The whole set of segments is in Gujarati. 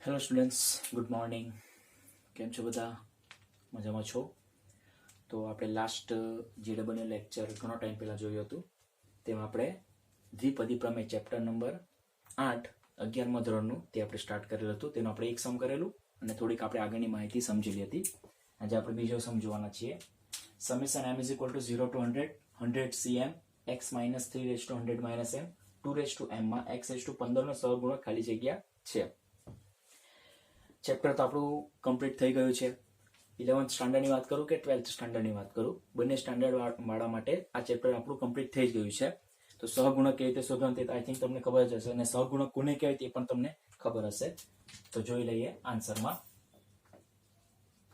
Hello students, good morning. કેમ છો બધા? મજામાં છો? તો આપણે લાસ્ટ GW લેક્ચર ઘણો ટાઈમ પહેલાં જોયું હતું. તેમાં આપણે દ્વિપદી પ્રમેય ચેપ્ટર નંબર 8 11મા ધોરણનું તે આપણે સ્ટાર્ટ કરેલું હતું. તેનું આપણે એક સમ કરેલું અને થોડીક આપણે આગળની માહિતી સમજેલી હતી. આજે આપણે બીજો સમ જોવાના છીએ. Summation m = 0 to 100 100 cm x - 3 raised to 100 - m 2 raised to m માં x raised to 15 નો સહગુણક ખાલી જગ્યા છે. ચેપ્ટર તો આપણું કમ્પ્લીટ થઈ ગયું છે. 11th સ્ટાન્ડર્ડની વાત કરું કે 12th સ્ટાન્ડર્ડની વાત કરું, બંને સ્ટાન્ડર્ડ વાળા માટે આ ચેપ્ટર આપણું કમ્પ્લીટ થઈ ગયું છે. તો સહગુણક કેવી રીતે શોધવાનું તે આઈ થિંક તમને ખબર જ હશે, અને સહગુણક કોને કહેવાય તે પણ તમને ખબર હશે. તો જોઈ લઈએ આન્સરમાં.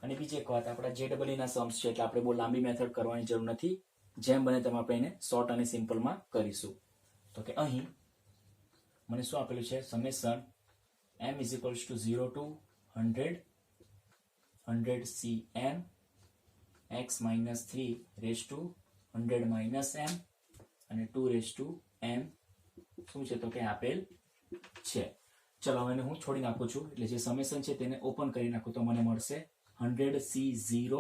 અને બીજી એક વાત, આપણા JEE ના સમ્સ છે એટલે આપણે બહુ લાંબી મેથડ કરવાની જરૂર નથી. જેમ બને તેમ આપણે એને શોર્ટ અને સિમ્પલમાં કરીશું. તો કે અહીં મને શું આપેલું છે? Summation m = 0 to 100 cm x - 3 raised to 100 - m અને 2 raised to m શું છે તો કે આપેલ છે. ચલો હવે હું છોડી નાખું છું, એટલે જે સમેશન છે તેને ઓપન કરી નાખું તો મને મળશે 100c0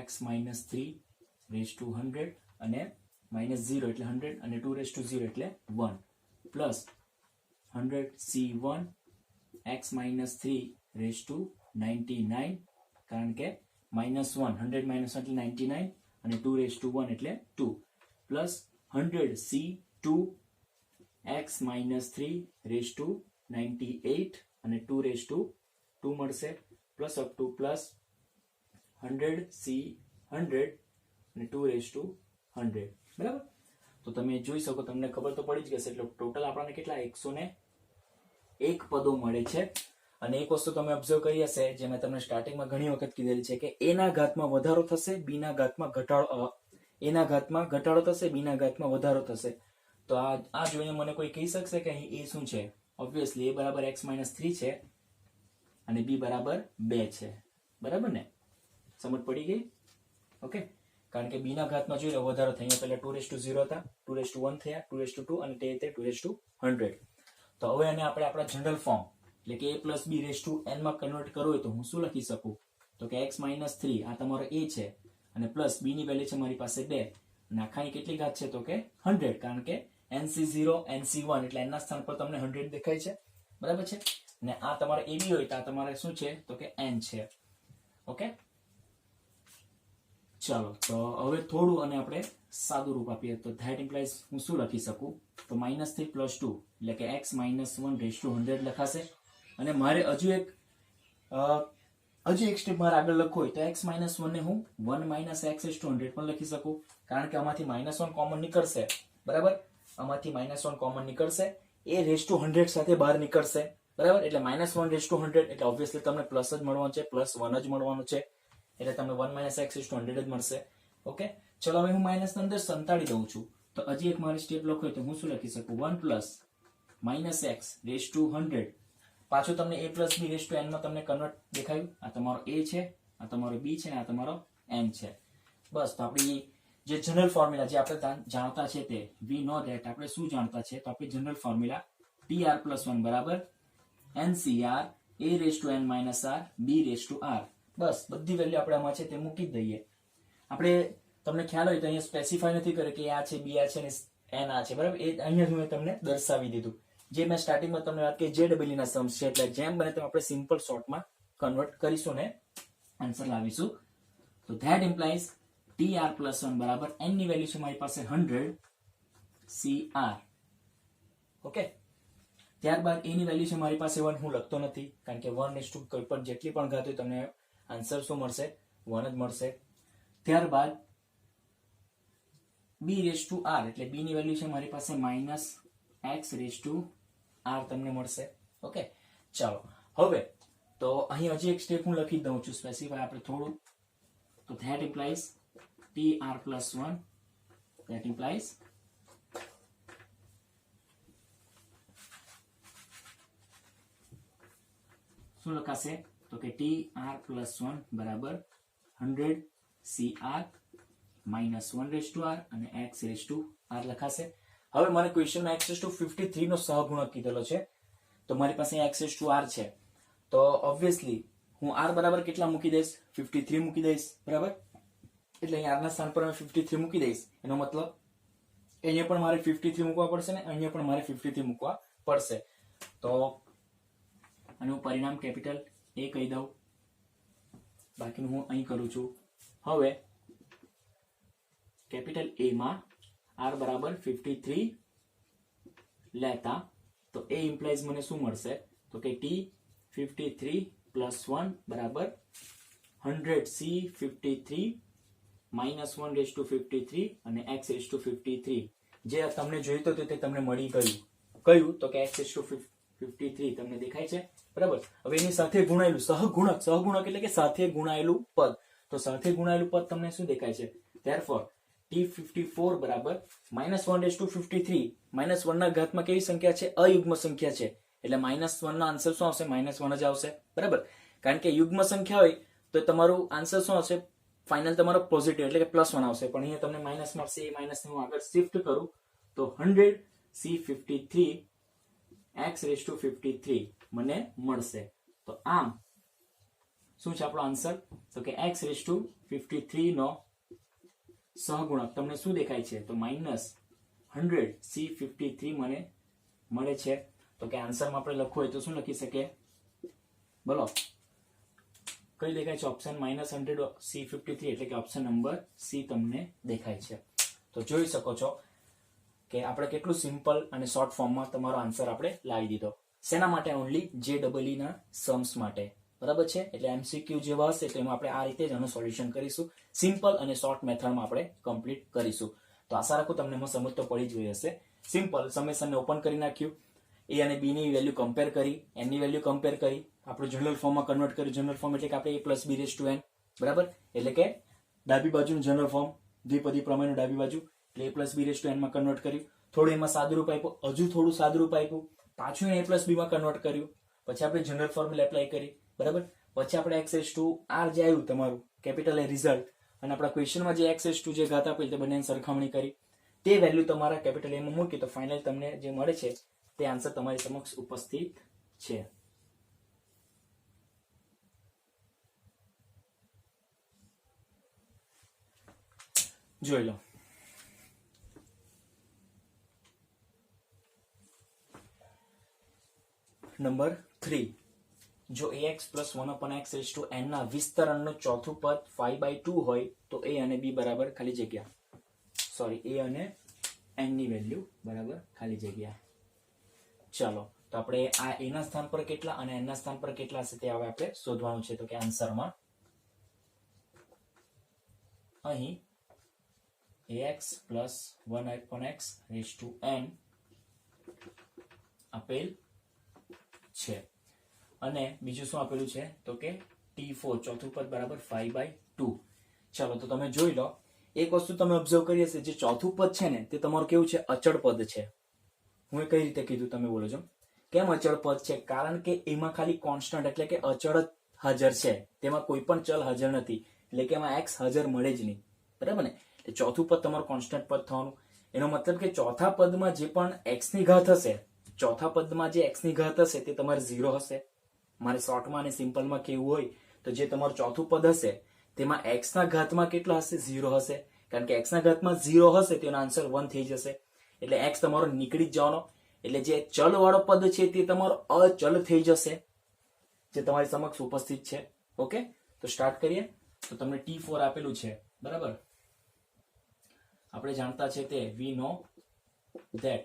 x - 3 raised to 100 અને -0 એટલે 100 અને 2 raised to 0 એટલે 1 plus 100c1 x - 3 raised to 99 કારણ કે -1 100 - 1 એટલે 99 અને 2 raised to 1 એટલે 2 plus 100c2 x - 3 raised to 98 અને 2 raised to 2 મળશે plus up to plus 100c100 અને 2 raised to 100. બરાબર? તો તમે જોઈ શકો, તમને ખબર તો પડી જ ગશે. એટલે ટોટલ આપણને કેટલા 101 પદો મળે છે. અને એક વસ્તુ તમે ઓબ્ઝર્વ કરી હશે, જે મેં તમને સ્ટાર્ટિંગમાં ઘણી વખત કીધેલી છે કે a ના ઘાતમાં વધારો થશે, b ના ઘાતમાં ઘટાડો, a ના ઘાતમાં ઘટાડો થશે, b ના ઘાતમાં વધારો થશે. તો આ જોઈને મને કોઈ કહી શકશે કે અહીં a શું છે? ઓબ્વિયસલી a બરાબર x - 3 છે અને b બરાબર 2 છે. બરાબર ને? સમજ પડી ગઈ? ઓકે. કારણ કે b ના ઘાતમાં જોઈએ વધારો થાય. અહીંયા પહેલા 2 raised to 0 હતા, 2 raised to 1 થયા, 2 raised to 2 અને તે રીતે 2 raised to 100. તો હવે આને આપણે આપણા જનરલ ફોર્મ એટલે કે a plus b raised to n માં કન્વર્ટ કરવું હોય તો હું શું લખી શકું? તો કે x - 3 આ તમારો a છે અને પ્લસ b ની વેલ્યુ છે મારી પાસે 2 અને આખાની કેટલી ઘાત છે તો કે 100, કારણ કે nc0 nc1 એટલે n ના સ્થાન પર તમને 100 દેખાય છે. બરાબર છે? અને આ તમારે ab હોય તો આ તમારે શું છે તો કે n છે. ઓકે, ચાલો તો હવે થોડું અને આપણે સાદું રૂપ આપીએ તો ધેટ ઇમ્પ્લાઇઝ હું શું લખી શકું? તો -3 + 2 એટલે કે x - 1 raised to 100 લખાશે. અને મારે હજુ એક સ્ટેપ મારે આગળ લખવું હોય તો x - 1 ને હું 1 - x raised to 100 પણ લખી શકું, કારણ કે આમાંથી -1 કોમન નીકળશે. બરાબર? આમાંથી -1 કોમન નીકળશે, એ raised to 100 સાથે બહાર નીકળશે. બરાબર? એટલે -1 raised to 100 એટલે ઓબ્વિયસલી તમને પ્લસ જ મળવાનું છે, +1 જ મળવાનું છે. એટલે તમને 1 - x raised to 100 જ મળશે. ઓકે, ચલો હવે હું માઇનસ અંદર સંતાડી દઉં છું. તો હજી એક મારી સ્ટેપ લખો તો હું શું લખી શકું? 1 + -x raised to 100. પાછું તમને a plus b raised to n માં તમને કન્વર્ટ દેખાયું. આ તમારો a છે, આ તમારો b છે, આ તમારો n છે. બસ, તો આપણી જે જનરલ ફોર્મ્યુલા જે આપણે જાણતા છે તે વી નો ધેટ આપણે શું જાણતા છે? તો આપણી જનરલ ફોર્મ્યુલા tr+1 બરાબર ncr a raised to n - r b raised to r. બસ, બધી વેલ્યુ આપણે આમાં છે તે મૂકી જ દઈએ. આપણે તમને ખ્યાલ હોય તો અહીંયા સ્પેસિફાય નથી કરે કે આ છે, b આ છે ને n આ છે. બરાબર? એ અહીંયા જ મેં તમને દર્શાવી દીધું. જે મેં સ્ટાર્ટિંગમાં તમને વાત કરી JEE ના સમ્સ છે, એટલે જેમ બને તેમ આપણે સિમ્પલ શોર્ટમાં કન્વર્ટ કરીશું ને આન્સર લાવીશું. તો ધેટ ઇમ્પ્લાઇઝ tr+1 બરાબર n ની વેલ્યુ છે મારી પાસે 100 cr. ઓકે, ત્યારબાદ a ની વેલ્યુ છે મારી પાસે 1, હું લખતો નથી કારણ કે 1 raised to કોઈ પણ જેટલી પણ ઘાત હોય તમને આન્સર શું મળશે? 1 જ મળશે. ત્યારબાદ b raised to r એટલે b ની વેલ્યુ છે મારી પાસે -x raised to r તમને મળશે. ઓકે, ચાલો હવે તો અહીં હજી એક સ્ટેપ હું લખી દઉં છું, સ્પેસિફાય આપણે થોડું. તો that implies tr+1 that implies શું લખાશે? તો કે tr+1 બરાબર 100 cr -1 raised to r અને x raised to r લખાશે. હવે મને ક્વેશ્ચનમાં x raised to 53 નો સહગુણક કીધેલો છે. તો મારી પાસે x⁴ છે, તો ઓબ્વિયસલી હું r બરાબર કેટલા મૂકી દઈશ? 53 મૂકી દઈશ, બરાબર? એટલે અહીંયા r ના સ્થાન પર 53 મૂકી દઈશ, એનો મતલબ અહીંયા પણ મારે 53 મૂકવા પડશે ને અહીંયા પણ મારે 53 મૂકવા પડશે. તો આનું પરિણામ કેપિટલ A કહી દઉં, બાકીનું હું અહીં કરું છું. હવે કેપિટલ A માં r બરાબર 53 લેતા તો A ઇમ્પ્લાઇઝ મને શું મળશે? તો કે t53 + 1 બરાબર 100c53 -1⁵53 અને x⁵53. જે તમને જોઈતો હતો તે તમને મળી ગયું. કયું? તો કે x⁵53 તમને દેખાય છે, બરાબર? હવે એની સાથે ગુણાયેલું સહગુણક, સહગુણક એટલે કે સાથે ગુણાયેલું પદ. તો સાથે ગુણાયેલું પદ તમને શું દેખાય છે? therefore t54 બરાબર -1⁵53. -1 ના ઘાતમાં કેવી સંખ્યા છે? અયુગ્મ સંખ્યા છે, એટલે -1 નો આન્સર શું આવશે? -1 જ આવશે, બરાબર? કારણ કે યુગ્મ સંખ્યા હોય તો તમારું આન્સર શું આવશે? ફાઇનલ તમારો પોઝિટિવ એટલે કે +1 આવશે, પણ અહીંયા તમને માઇનસ મળશે. એ માઇનસને હું આગળ શિફ્ટ કરું તો 100c53 x⁵53 મને મળશે. તો આમ શું છે આપણો આન્સર? તો કે x⁵53 નો સહગુણક તમને શું દેખાય છે? તો -100c53 મને મળે છે. તો કે આન્સરમાં આપણે લખવું હોય તો શું લખી શકીએ? બોલો, કઈ દેખાય છે? ઓપ્શન -100c53 એટલે કે ઓપ્શન નંબર સી તમને દેખાય છે. તો જોઈ શકો છો કે આપણે કેટલું સિમ્પલ અને શોર્ટ ફોર્મમાં તમારો આન્સર આપણે લાવી દીધો. શેના માટે? ઓનલી JEE ના સમ્સ માટે, બરાબર છે? એટલે MCQ જેવા હશે તો એમાં આપણે આ રીતે જ આનું સોલ્યુશન કરીશું. સિમ્પલ અને શોર્ટ મેથડમાં આપણે કમ્પ્લીટ કરીશું. તો આશા રાખું તમને એમાં સમજ તો પડી જ ગઈ હશે. સિમ્પલ સમેશનને ઓપન કરી નાખ્યું, A અને B ની વેલ્યુ કમ્પેર કરી, n ની વેલ્યુ કમ્પેર કરી, આપણું જનરલ ફોર્મમાં કન્વર્ટ કર્યું. જનરલ ફોર્મ એટલે કે આપણે a + b⁴n, બરાબર? એટલે કે ડાબી બાજુનું જનરલ ફોર્મ, દ્વિપદી પ્રમેયનું ડાબી બાજુ, એટલે a + b⁴n માં કન્વર્ટ કર્યું. થોડું એમાં સાદુરૂપ આપ્યું, હજુ થોડું સાદુરૂપ આપ્યું, પાછું a + b માં કન્વર્ટ કર્યું. પછી આપણે જનરલ ફોર્મ્યુલા એપ્લાય કરી, બરાબર? પછી આપણે x⁴ જે આવ્યું તમારું કેપિટલ A રિઝલ્ટ, અને આપણા ક્વેશ્ચનમાં જે x⁴ જે ઘાત આપેલ તે બંનેની સરખામણી કરી, તે વેલ્યુ તમારા કેપિટલ A માં મૂકી તો ફાઇનલ તમને જે મળે છે તે આન્સર તમારી સમક્ષ ઉપસ્થિત છે. જોઈ લો. નંબર 3, જો ax + 1/x⁴n ના વિસ્તરણનું ચોથું પદ 5/2 હોય તો a અને b બરાબર ખાલી જગ્યા, સોરી, a અને n ની વેલ્યુ બરાબર ખાલી જગ્યા. ચાલો, તો આપણે આ a ના સ્થાન પર કેટલા અને n ના સ્થાન પર કેટલા હશે તે હવે આપણે શોધવાનું છે. તો કે આન્સરમાં અહીં ax + 1/x⁴n આપેલ છે, અને બીજું શું આપેલું છે? તો કે t4 ચોથું પદ બરાબર 5/2. ચાલો, તો તમે જોઈ લો. એક વસ્તુ તમે ઓબ્ઝર્વ કરી હશે, જે ચોથું પદ છે ને તે તમારું કેવું છે? અચળ પદ છે. હું એ કઈ રીતે કીધું તમે બોલો છો? કેમ અચળ પદ છે? કારણ કે એમાં ખાલી કોન્સ્ટન્ટ એટલે કે અચળ જ હાજર છે, તેમાં કોઈ પણ ચલ હાજર નથી, એટલે કે એમાં x હાજર મળે જ નહીં, બરાબર ને? એટલે ચોથું પદ તમારું કોન્સ્ટન્ટ પદ થવાનું. એનો મતલબ કે ચોથા પદમાં જે પણ x ની ઘાત હશે, ચોથા પદમાં જે x ની ઘાત હશે તે તમારે 0 હશે. મારે શોર્ટમાં અને સિમ્પલમાં કેવું હોય તો જે તમારું ચોથું પદ હશે તેમાં x ના ઘાતમાં કેટલા હશે? 0 હશે. કારણ કે x ના ઘાતમાં 0 હશે તેનો આન્સર 1 થઈ જશે, એટલે x તમારો નીકળી જ જવાનો. એટલે જે ચલ વાળો પદ છે તે તમારો અચલ થઈ જશે, જે તમારી સમક્ષ ઉપસ્થિત છે. ઓકે, તો સ્ટાર્ટ કરીએ. તો તમને t4 આપેલું છે, બરાબર? આપણે જાણતા છે તે we know that.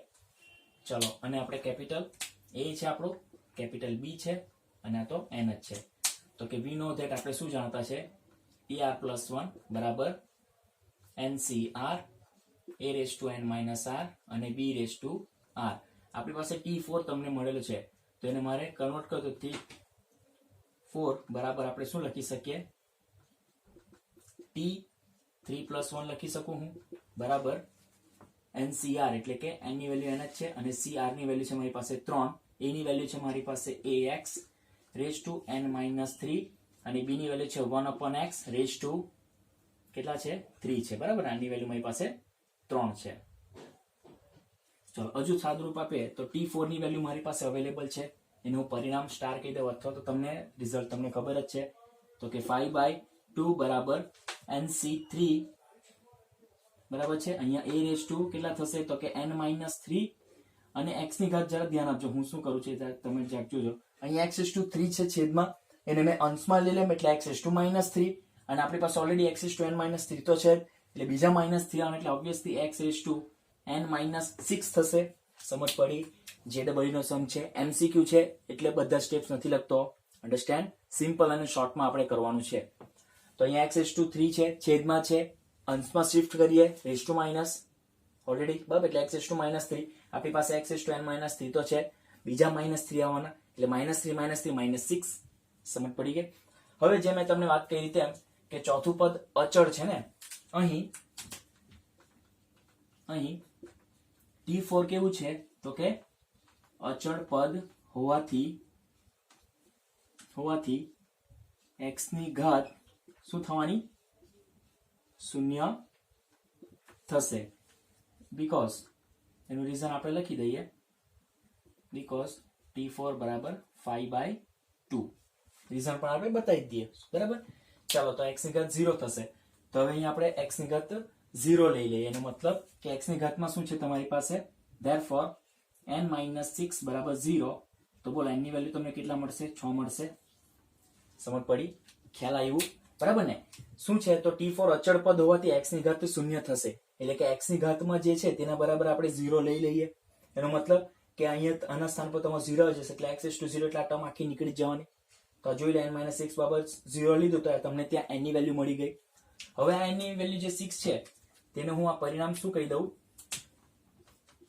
ચલો, અને આપણે કેપિટલ A છે, આપણું કેપિટલ B છે, અને આ તો n જ છે. તો કે we know that આપણે શું જાણતા છે? er + 1 બરાબર ncr a⁻n - r અને b⁻r. આપણી પાસે t4 તમને મળેલો છે, તો એને મારે કન્વર્ટ કરો તો t4 બરાબર આપણે શું લખી શકીએ? t3 + 1 લખી શકું હું, બરાબર ncr એટલે કે n ની વેલ્યુ n જ છે, અને cr ની વેલ્યુ છે મારી પાસે 3, a ની વેલ્યુ છે મારી પાસે ax⁻n - 3, અને b ની વેલ્યુ છે 1/x⁻ કેટલા છે? 3 છે, બરાબર? આની વેલ્યુ મારી પાસે 3 છે. ચલો, હજુ સાદુરૂપ આપીએ તો t4 ની વેલ્યુ મારી પાસે અવેલેબલ છે, એનું પરિણામ સ્ટાર કહી દઉં અથવા તો તમને રિઝલ્ટ તમને ખબર જ છે તો કે 5/2 બરાબર nc3 બરાબર છે. અહીંયા a રેઝ ટુ કેટલા થશે તો કે n-3 અને x ની ઘાત જરા ધ્યાન આપજો હું શું કરું છું તમે જાગજો જો. અહીંયા x3 છે છેદમાં એને મેં અંશમાં લઈ લેમ એટલે x-3 અને આપણી પાસે ઓલરેડી x-n-3 તો છે એટલે બીજા -3 આવે એટલે ઓબ્વિયસલી x-n-6 થશે. સમજ પડી? JEE નો સમ છે, MCQ છે એટલે બધા સ્ટેપ્સ નથી લખતો. અન્ડરસ્ટેન્ડ? સિમ્પલ અને શોર્ટમાં આપણે કરવાનું છે. તો અહીંયા x-3 છે છેદમાં છે અંશમાં શિફ્ટ કરીએ રેઝ ટુ માઇનસ ઓલરેડી બરાબર એટલે x-3 આપણી પાસે x-n-3 તો છે બીજા -3 આવવાના એટલે -3 -6. સમજ પડી ગઈ? હવે જે મેં તમને વાત કરી તેમ કે ચોથું પદ અચળ છે ને અહીં t4 કેવું છે તો કે અચળ પદ હોવાથી x ની ઘાત શું થવાની? 0 થશે. બીકોઝ એનું રીઝન આપણે લખી દઈએ બીકોઝ t4 બરાબર 5/2 રીઝન પણ આપણે બતાવી દઈએ બરાબર. ચાલો તો x ની ઘાત 0 થશે તો હવે અહીંયા આપણે x ની ઘાત 0 લઈ લઈએ એનો મતલબ કે x ની ઘાતમાં શું છે તમારી પાસે therefore n-6 બરાબર 0 તો બોલો n ની વેલ્યુ તમને કેટલા મળશે? 6 મળશે. સમજ પડી? ખ્યાલ આવ્યું બરાબર ને? શું છે તો t4 અચળ પદ હોવાથી x ની ઘાત 0 થશે એટલે કે x ની ઘાતમાં જે છે તેના બરાબર આપણે 0 લઈ લઈએ એનો મતલબ કે અહીંયા આના સ્થાન પર તમારે 0 જશે એટલે x-0 એટલે આ ટર્મ આખી નીકળી જવાની. તો જોઈ લો n-6 બાબત 0 લીધું તો તમને ત્યાં n ની વેલ્યુ મળી ગઈ. હવે આ n ની વેલ્યુ જે 6 છે તેને હું આ પરિણામ શું કહી દઉં?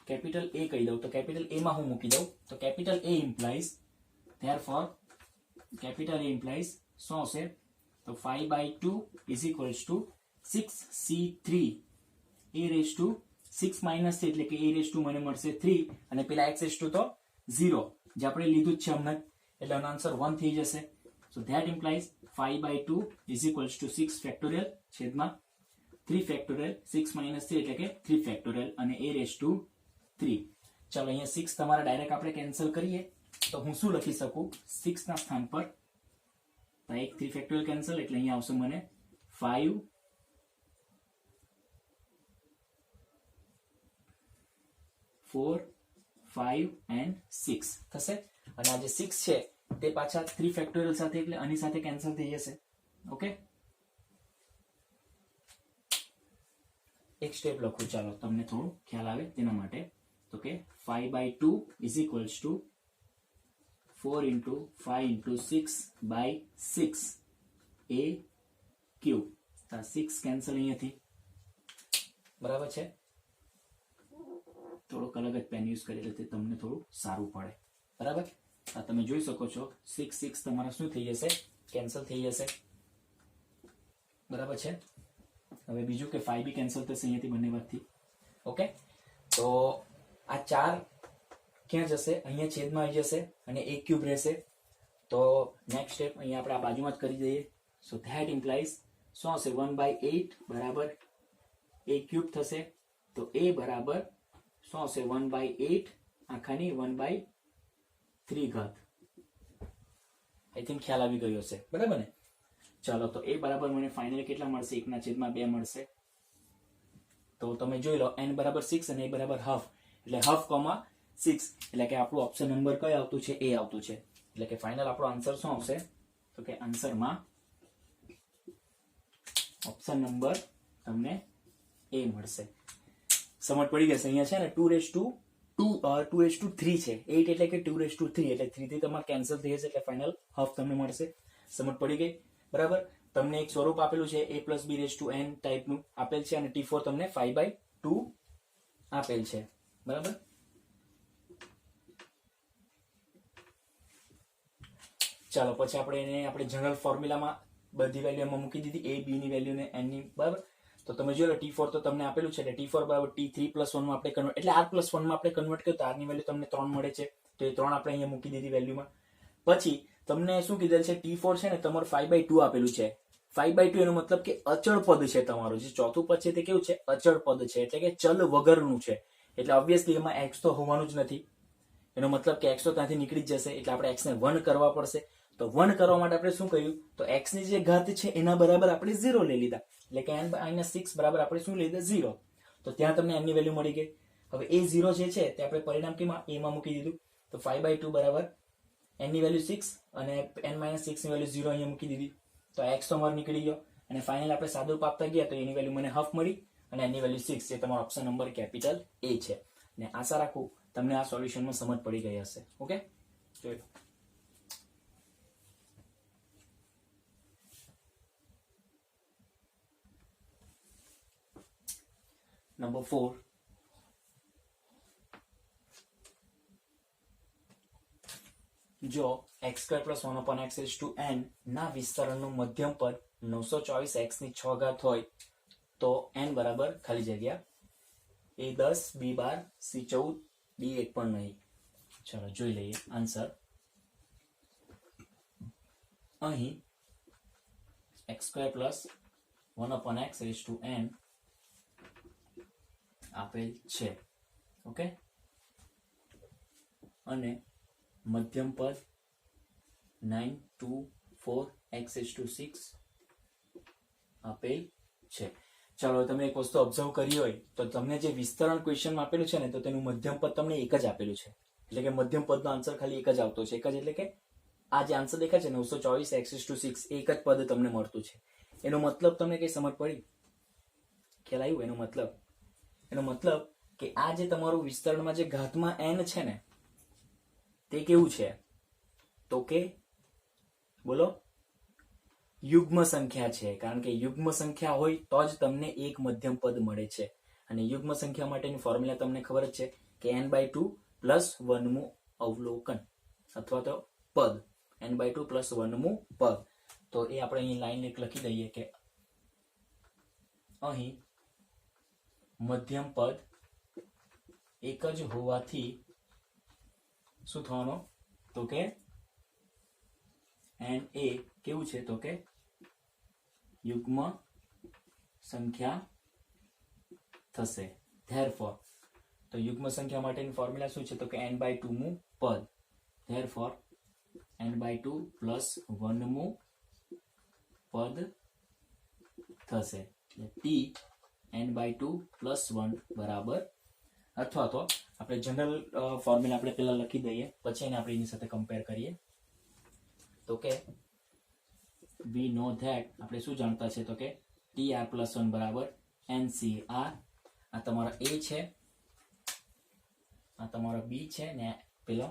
કેપિટલ A કહી દઉં. તો કેપિટલ A માં હું મૂકી દઉં તો capital A implies therefore capital A implies શું હશે તો 5/2 is equals to 6c3 a raised to 6 minus 3 એટલે કે a raised to મને મળશે 3 અને પેલા x raised to તો 0 જે આપણે લીધું જ છે હમણાં એટલે આનો આન્સર 1 થઈ જશે. so that implies 5/2 is equals to 6 factorial છેદમાં 3 factorial 6 minus 3 એટલે કે 3 factorial અને a raised to 3. ચાલો અહીંયા 6 તમારા ડાયરેક્ટ આપણે કેન્સલ કરીએ તો હું શું લખી શકું 6 ના સ્થાન પર તો એક 3 ફેક્ટોરિયલ કેન્સલ એટલે અહીંયા આવશે મને 5 4 5 and 6 થશે અને આ જે 6 છે તે પાછા 3 ફેક્ટોરિયલ સાથે એટલે આની સાથે કેન્સલ થઈ જશે. ઓકે એક સ્ટેપ લખું ચાલો તમને થોડું ખ્યાલ આવે તેના માટે તો કે 5/2 is equals to 4 into 5 into 6/6 a cube. 6 cancel અહીંયાથી બરાબર છે. થોડોક અલગ જ પેન યુઝ કરી એટલે તમને થોડું સારું પડે બરાબર. આ તમે જોઈ શકો છો 6 તમારા શું થઈ જશે કેન્સલ થઈ જશે બરાબર છે. હવે બીજું કે 5 બી કેન્સલ થશે અહીંયાથી બંને બાજુથી. ઓકે તો આ 4 ક્યાં જશે અહીંયા છેદમાં આવી જશે અને a ક્યુબ રહેશે. તો નેક્સ્ટ સ્ટેપ અહીંયા આપણે આ બાજુમાં જ કરી દઈએ. સો ધેટ ઇમ્પ્લાઇઝ શું હશે 1/8 બરાબર a ક્યુબ થશે. તો a બરાબર શું હશે 1/8 આખાની 1/3 ઘાત. આઈ થિંક ખ્યાલ આવી ગયો હશે બરાબર ને. ચાલો તો a બરાબર મને ફાઇનલી કેટલા મળશે 1/2 મળશે. તો તમે જોઈ લો n બરાબર 6 અને a બરાબર હાફ એટલે હાફ કોમા 6 એટલે કે આપણું ઓપ્શન નંબર કયો આવતું છે એ આવતું છે. એટલે કે ફાઇનલ આપણો આન્સર શું આવશે તો કે આન્સરમાં ઓપ્શન નંબર તમને એ મળશે. સમજ પડી ગઈ અહીંયા છે ને 2/3 છે 8 એટલે કે 2/3 એટલે 3 થી તમારે કેન્સલ થઈ જશે એટલે ફાઇનલ હાફ તમને મળશે. સમજ પડી ગઈ બરાબર. તમને એક સ્વરૂપ આપેલું છે a + b⁴n ટાઈપનું આપેલ છે અને t4 તમને 5/2 આપેલ છે બરાબર. ચાલો પછી આપણે એને આપણે જનરલ ફોર્મ્યુલામાં બધી વેલ્યુ એમાં મૂકી દીધી a b ની વેલ્યુ ને n ની બરાબર. તો તમે જોઈ લો t4 તો તમને આપેલું છે એટલે t4 બરાબર t3 + 1 માં આપણે કન્વર્ટ એટલે r + 1 માં આપણે કન્વર્ટ કર્યું તો r ની વેલ્યુ તમને 3 મળે છે તો એ 3 આપણે અહીંયા મૂકી દીધી વેલ્યુમાં. પછી તમને શું કીધેલ છે t4 છે ને તમારું 5/2 આપેલું છે. 5/2 એનો મતલબ કે અચળ પદ છે તમારું જે ચોથું પદ છે તે કેવું છે અચળ પદ છે એટલે કે ચલ વગરનું છે એટલે ઓબ્વિયસલી એમાં x તો હોવાનું જ નથી એનો મતલબ કે x તો ત્યાંથી નીકળી જ જશે, એટલે આપણે x ને 1 કરવા પડશે. તો 1 કરવા માટે આપણે શું કર્યું, તો x ની જે ઘાત છે એના બરાબર આપણે 0 લઈ લીધા, એટલે કે n-6 બરાબર આપણે શું લઈ લીધા 0. તો ત્યાં તમને n ની વેલ્યુ મળી ગઈ. હવે એ 0 જે છે તે આપણે પરિણામ કેમાં a માં મૂકી દીધું, તો 5/2 બરાબર n ની વેલ્યુ 6 અને n-6 ની વેલ્યુ 0 અહીંયા મૂકી દીધી. તો x તો મારો નીકળી ગયો અને ફાઇનલ આપણે સાદુરૂપ આપતા ગયા તો એની વેલ્યુ મને હાફ મળી અને એની વેલ્યુ 6, જે તમારો ઓપ્શન નંબર કેપિટલ A છે. અને આશા રાખું તમને આ સોલ્યુશનમાં સમજ પડી ગઈ હશે. ઓકે, જોઈ લો. નંબર 4, જો x² + 1/x⁴n ના વિસ્તરણનું મધ્યમ પદ 924x ની 6 ઘાત હોય તો n બરાબર ખાલી જગ્યા a10, b12, c14, d1 પણ નહીં. ચલો જોઈ લઈએ આન્સર. અહીં x² + 1/x⁴n આપેલ છે. ઓકે, અને મધ્યમ પદ 924x⁶ આપેલ છે. ચાલો તમે એક વસ્તુ ઓબ્ઝર્વ કરી હોય તો તમને જે વિસ્તરણ ક્વેશ્ચનમાં આપેલું છે ને, તો તેનું મધ્યમ પદ તમને એક જ આપેલું છે, એટલે કે મધ્યમ પદનો આન્સર ખાલી એક જ આવતો છે. એક જ એટલે કે આ જે આન્સર દેખાય છે 924x⁶, એક જ પદ તમને મળતું છે. એનો મતલબ તમને કઈ સમજ પડી, ખ્યાલ આવ્યું? એનો મતલબ કે આ જે તમારું વિસ્તરણમાં જે ઘાતમાં n છે ને, તે કેવું છે, તો કે બોલો યુગ્મ સંખ્યા છે. કારણ કે યુગ્મ સંખ્યા હોય તો જ તમને એક મધ્યમ પદ મળે છે. અને યુગ્મ સંખ્યા માટેની ફોર્મ્યુલા તમને ખબર જ છે કે n/2 + 1મું અવલોકન અથવા તો પદ, n/2 + 1મું પદ. તો એ આપણે અહીં લાઈન એક લખી દઈએ કે અહીં મધ્યમ પદ એક જ હોવાથી શું થવાનો, તો કે n એ કેવું છે, તો કે યુગ્મ સંખ્યા થશે. ધેરફોર, તો યુગ્મ સંખ્યા માટેની ફોર્મ્યુલા શું છે, તો કે n/2 મું પદ. ધેરફોર n/2 + 1મું પદ થશે. એટલે t n/2 + 1 બરાબર, અથવા તો આપણે જનરલ ફોર્મ્યુલા આપણે પહેલા લખી દઈએ, પછી એને આપણે એની સાથે કમ્પેર કરીએ. તો કે we know that આપણે શું જાણતા છે, તો કે tr + 1 બરાબર ncr. આ તમારો a છે, આ તમારો b છે, ને પેલો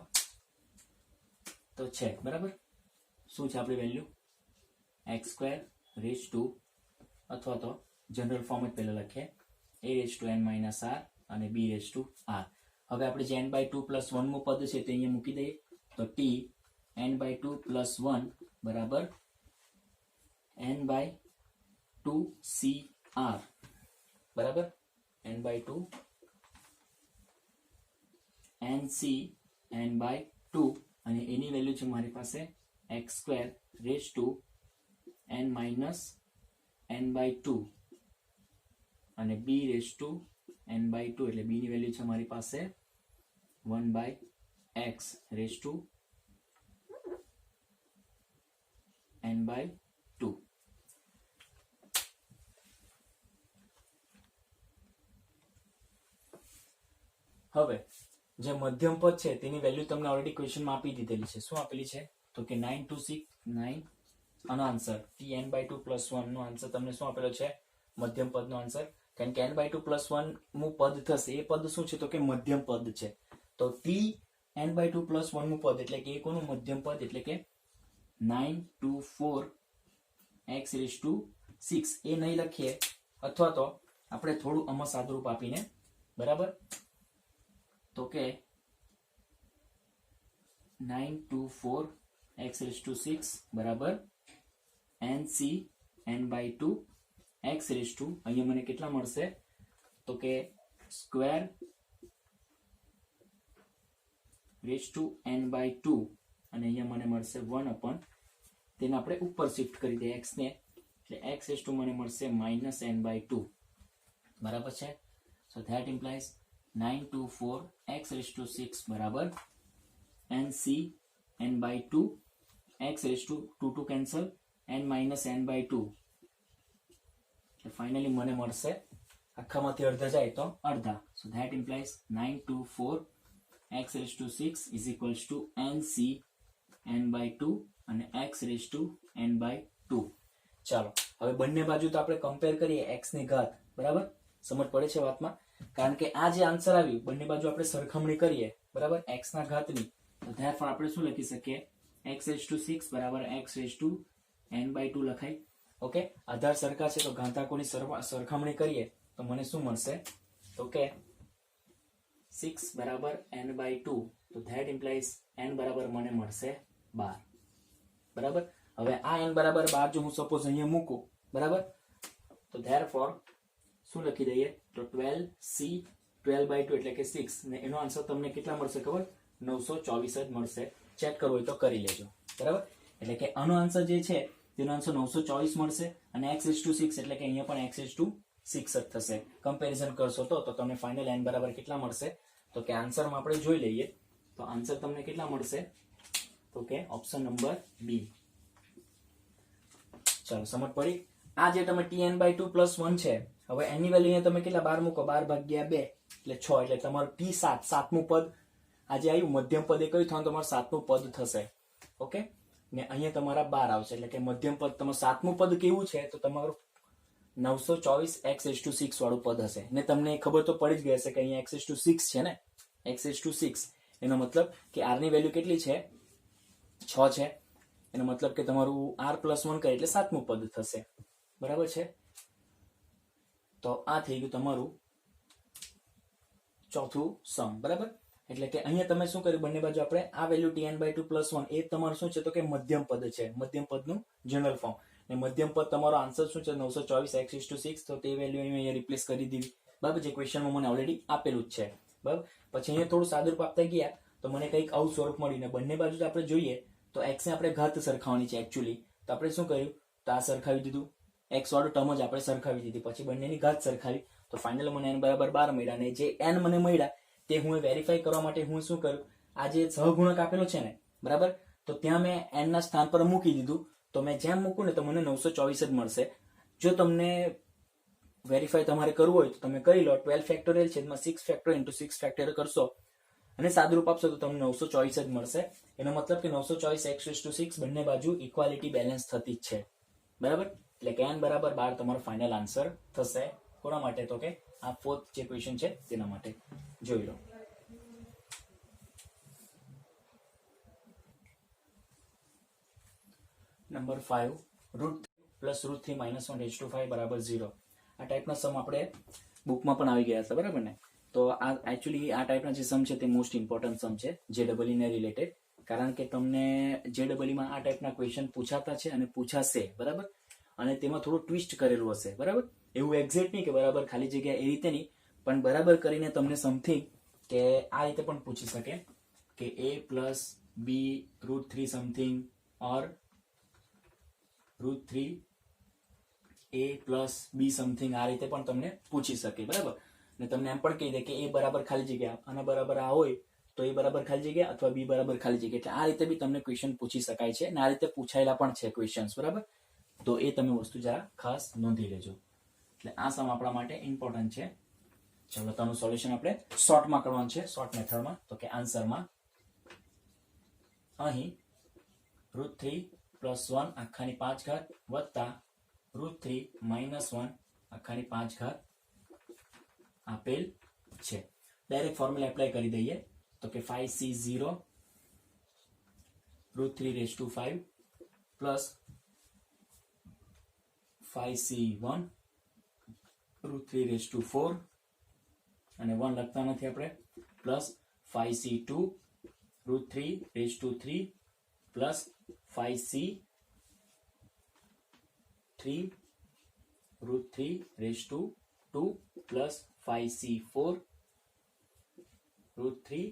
તો છે બરાબર. શું છે આપણી વેલ્યુ, x² અથવા તો જનરલ ફોર્મ જ પહેલા લખીએ a⁻n - r અને b⁻r. હવે આપણે જે n/2 + 1મું પદ છે તે અહીંયા મૂકી દઈએ, તો t n/2 + 1 બરાબર n/2 cr બરાબર, n/2 nc n/2, અને એની વેલ્યુ છે મારી પાસે x² n - n/2 અને b⁻n/2, એટલે b ની વેલ્યુ છે મારી પાસે 1/x⁴n/2. હવે જે મધ્યમ પદ છે તેની વેલ્યુ તમને ઓલરેડી ક્વેશ્ચનમાં આપી દીધેલી છે. શું આપેલી છે, તો કે 9 to 6 9, આનો આન્સર t n/2 + 1 નો આન્સર તમને શું આપેલો છે, મધ્યમ પદનો આન્સર. કારણ કે n/2 + 1 મું પદ થશે, એ પદ શું છે, તો કે મધ્યમ પદ છે. તો t n/2 + 1 મું પદ એટલે કે એ કોનું મધ્યમ પદ, એટલે કે 924x⁶ એ નહીં લખીએ, અથવા તો આપણે થોડું આમાં સાદુરૂપ આપીને, બરાબર, તો કે 924x⁶ બરાબર nc n/2 x⁻, અહીંયા મને કેટલા મળશે, તો કે ²n/2 અને અહીંયા મને મળશે 1/, તેને આપણે ઉપર શિફ્ટ કરી દઈએ x ને, એટલે x⁻ મને મળશે -n/2 બરાબર છે. સો ધેટ ઇમ્પ્લાઇઝ 924x⁶ બરાબર n c n by 2 x raised to 2 cancel n minus n by 2. Finally મને મળશે આખામાંથી અડધા જાય તો અડધા. So that implies 9 to 4 x raised to 6 is equals to nc n by 2 અને x raised to n by 2. ચાલો હવે બંને બાજુ તો આપણે કમ્પેર કરીએ x ની ઘાત. બરાબર, સમજ પડે છે વાતમાં? કારણ કે આ જે આન્સર આવ્યું બંને બાજુ આપણે સરખામણી કરીએ બરાબર x ના ઘાતની, તો ધેરફોર આપણે શું લખી શકીએ? x raised to 6 બરાબર x raised to n by 2 લખાય. ઓકે, આધાર સરખા છે તો ઘાતાંકોની સરખામણી કરીએ તો મને શું મળશે? તો કે 6 બરાબર n by 2, તો ધેટ ઇમ્પ્લાઇઝ n બરાબર મને મળશે 12. બરાબર, હવે આ n બરાબર 12 જો હું સપોઝ અહીંયા મૂકું બરાબર, તો ધેરફોર શું લખી દઈએ? તો 12c 12 by 2 એટલે કે 6 ને એનો આન્સર તમને કેટલા મળશે ખબર? 924 જ મળશે. ચેક કરવું હોય તો કરી લેજો. બરાબર, એટલે કે આનો આન્સર જે છે તેનો આન્સર 924 મળશે અને x raised to 6 એટલે કે અહીંયા પણ x raised to 6 જ થશે. કમ્પેરિઝન કરશો તો તમને ફાઇનલ n બરાબર કેટલા મળશે? તો કે આન્સરમાં આપણે જોઈ લઈએ તો આન્સર તમને કેટલા મળશે? તો કે ઓપ્શન નંબર બી. ચાલો સમજ પડી? આ જે તમે tn by 2 plus 1 છે, હવે એની વેલ્યુ તમે કેટલા 12 મૂકો, 12 ભાગ્યા 2 એટલે 6, એટલે તમારું t7 સાતમું પદ આજે આવ્યું. મધ્યમ પદ એ કયું થવાનું? તમારું સાતમું પદ થશે. ઓકે, ને અહીંયા તમારા 12 આવશે એટલે કે મધ્યમ પદ તમારું સાતમું પદ કેવું છે? તો તમારું 924 x raised to 6 વાળું પદ હશે. ને તમને ખબર તો પડી જ ગઈ હશે કે અહીંયા x raised to 6 છે ને, x raised to 6 એનો મતલબ કે r ની વેલ્યુ કેટલી છે? 6 છે. એનો મતલબ કે તમારું r plus 1 કરે એટલે સાતમું પદ થશે. બરાબર છે? તો આ થઈ ગયું તમારું ચોથું સમ. બરાબર, એટલે કે અહીંયા તમે શું કર્યું? બંને બાજુ આપણે આ વેલ્યુ tn by 2 plus 1 એ તમારું શું છે? તો કે મધ્યમ પદ છે. મધ્યમ પદનું જનરલ ફોર્મ. ને મધ્યમ પદ તમારો આન્સર શું છે? 924 x raised to 6. તો તે વેલ્યુ અહીંયા રિપ્લેસ કરી દીધી. બરાબર, જે ક્વેશ્ચનમાં મને ઓલરેડી આપેલું જ છે. બરાબર, પછી અહીંયા થોડું સાદુરૂપ આપતા ગયા તો મને કંઈક આવું સ્વરૂપ મળ્યું. ને બંને બાજુ આપણે જોઈએ તો x ને આપણે ઘાત સરખાવવાની છે એકચ્યુઅલી. તો આપણે શું કર્યું? તો આ સરખાવી દીધું, x વાળું ટર્મ જ આપણે સરખાવી દીધી, પછી બંનેની ઘાત સરખાવી તો ફાઇનલ મને n બરાબર 12 મળ્યા. અને જે n મને મળ્યા તે હું વેરીફાઈ કરવા માટે હું શું કરું? આ જે સહગુણક આપેલો છે ને બરાબર, તો ત્યાં મેં n ના સ્થાન પર મૂકી દીધું. તો મેં જેમ મૂકું ને તો મને 924 જ મળશે. જો તમને વેરીફાઈ તમારે કરવું હોય તો તમે કરી લો. 12 ફેક્ટોરિયલ છેદમાં 6 ફેક્ટોરિયલ ઇન્ટુ 6 ફેક્ટોરિયલ કરશો અને સાદુરૂપ આપશો તો તમને 924 જ મળશે. એનો મતલબ કે 924 x raised to 6 બંને બાજુ ઇક્વાલિટી બેલેન્સ થતી જ છે. બરાબર, એટલે કે n બરાબર 12 તમારો ફાઇનલ આન્સર થશે. કોના માટે? તો કે આ ફોર્થ જે ક્વેશ્ચન છે તેના માટે. જોઈ લો. Number 5 √3 plus √3 minus 1 raised to 5 બરાબર 0. આ ટાઈપના સમ આપણે બુકમાં પણ આવી ગયા હતા. બરાબર ને? તો આ એકચ્યુઅલી આ ટાઈપના જે સમ છે તે મોસ્ટ ઇમ્પોર્ટન્ટ સમ છે JEE ને રિલેટેડ. કારણ કે તમને JEE માં આ ટાઈપના ક્વેશ્ચન પૂછાતા છે અને પૂછાશે. બરાબર, અને તેમાં થોડું ટ્વિસ્ટ કરેલું હશે. બરાબર, એવું એક્ઝેક્ટ નહીં કે બરાબર ખાલી જગ્યા એ રીતે નહીં, પણ બરાબર કરીને તમને સમથિંગ કે આ રીતે પણ પૂછી શકે કે a plus b √3 something or √3 a plus b something આ રીતે પણ તમને પૂછી શકે. બરાબર, ને તમને એમ પણ કહી દે કે a બરાબર ખાલી જગ્યા અને બરાબર આ હોય તો a બરાબર ખાલી જગ્યા અથવા b બરાબર ખાલી જગ્યા. એટલે આ રીતે બી તમને ક્વેશ્ચન પૂછી શકાય છે અને આ રીતે પૂછાયેલા પણ છે ક્વેશ્ચન્સ. બરાબર, તો એ તમે વસ્તુ જરા ખાસ નોંધી લેજો. એટલે આ સમ આપણા માટે ઇમ્પોર્ટન્ટ છે. ચલો તેનું સોલ્યુશન આપણે શોર્ટમાં કરવાનું છે, શોર્ટ મેથડમાં. તો કે આન્સરમાં અહીં √3 plus 1 આખાની 5 ઘાત વત્તા √3 minus 1 આખાની 5 ઘાત આપેલ છે. ડાયરેક્ટ ફોર્મ્યુલા એપ્લાય કરી દઈએ તો કે 5c0 √3 raised to 5 plus 5c1 √3 raised to 4 અને 1 લખતા નથી આપણે, plus 5c2 √3 raised to 3 plus 5c3 √3 raised to 2 plus 5c4 √3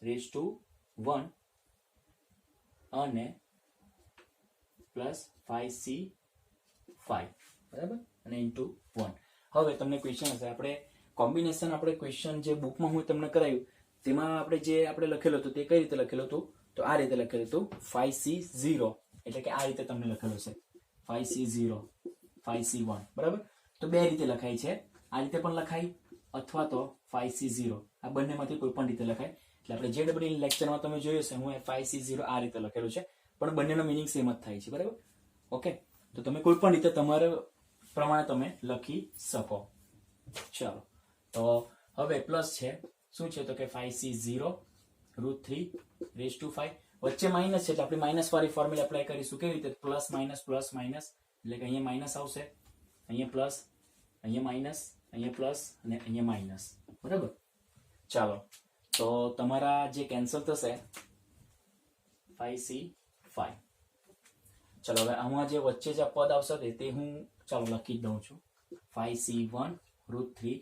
raised to 1 અને પ્લસ 5c5 બરાબર અને ઇન્ટુ 1. હવે તમને ક્વેશ્ચન હશે, આપણે કોમ્બિનેશન આપણે ક્વેશ્ચન જે બુકમાં હું તમને કરાયું તેમાં આપણે જે આપણે લખેલું હતું તે કઈ રીતે લખેલું હતું? તો આ રીતે લખેલું હતું 5C0 એટલે કે આ રીતે તમને લખેલું છે 5C0 5C1 બરાબર. તો બે રીતે લખાય છે, આ રીતે પણ લખાય અથવા તો 5C0, આ બંનેમાંથી કોઈ પણ રીતે લખાય. એટલે આપણે JEE લેક્ચરમાં તમે જોયું છે હું 5C0 આ રીતે લખેલું છે, પણ બંનેનો મિનિંગ સેમ જ થાય છે બરાબર. ઓકે, તો તમે કોઈ પણ રીતે તમારા પ્રમાણે તમે લખી શકો. ચાલો, તો હવે પ્લસ છે, શું છે તો કે 5C0 √3 વચ્ચે માઇનસ છે એટલે આપણે માઇનસ વાળી ફોર્મ્યુલા એપ્લાય કરીશું. કેવી રીતે? પ્લસ માઇનસ એટલે કે અહીંયા માઇનસ આવશે, અહીંયા પ્લસ, અહીંયા માઇનસ, અહીંયા પ્લસ અને અહીંયા માઇનસ બરાબર. ચાલો, તો તમારા જે કેન્સલ થશે 5C5. ચલો હવે આમાં જે વચ્ચે જે પદ આવશે તે હું ચાલો લખી જ દઉં છું. 5C1 √3